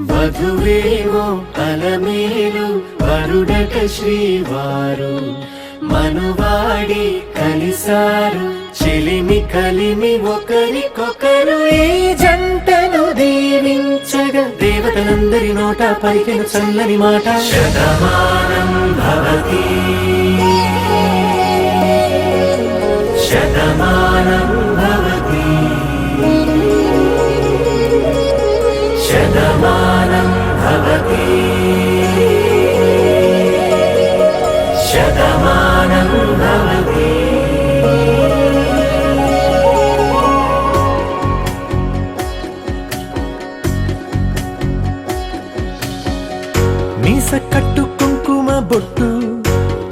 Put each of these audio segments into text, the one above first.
వధువేమో అలమేలు వరుడట శ్రీవారు మనువాడి కలిసారు చెలిమి కలిమి ఒకరికొకరు ఈ జంటను దీవించగా దేవతలందరి నోట పలికిన చల్లని మాట శతమానం భవతి శతమానం భవతి శతమానం భవతి శతమానం భవతి. మీస కట్టు కుంకుమ బొట్టు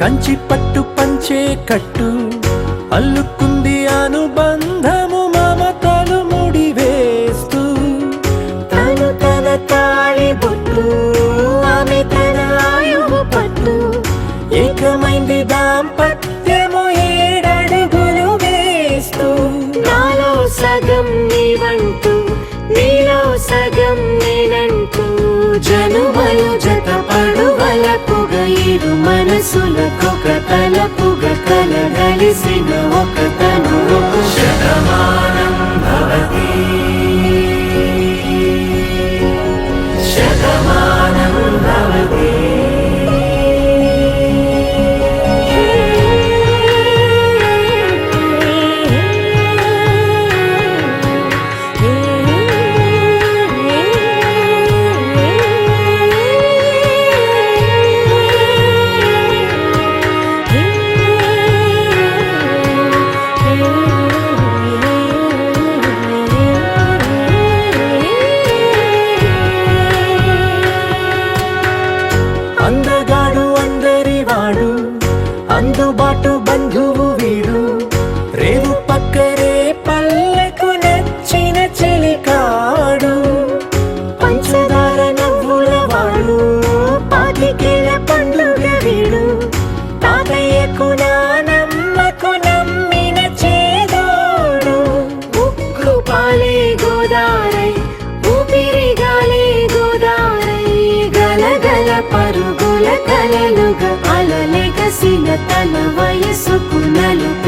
కంచి పట్టు పంచే కట్టు అల్లుకుంది అనుబంధము మమతలు ముడివేస్తూ తను తన తాళి బొట్టు ఆమె తన ఆయువు పట్టు ఏకమైంది దాంపత్యము 7 అడుగులు వేస్తూ నాలో సగం నీవంటూ నీలో సగం నేనంటూ జనుమలు జతపడువలపుగ ఇరు మనసులకొక తలపుగ కలగలిసిన ఒక తను శతమానం భవతి శతమానం భవతి. అందగాడు అందరివాడు అందుబాటు బంధువు వీడు రేవు పక్కరే పల్లెకు నచ్చిన చెలికాడు పంచదార నవ్వుల వాడు పాతికేల పండుగ వీడు తాతయ్యకు నానమ్మకు నమ్మిన చేదోడు ఉక్కు పాలే గోదారై ఊపిరి గాలే గోదారై గలగల పరుగుల కలలుగా అలలెగసిన తన వయసుకు నలుపు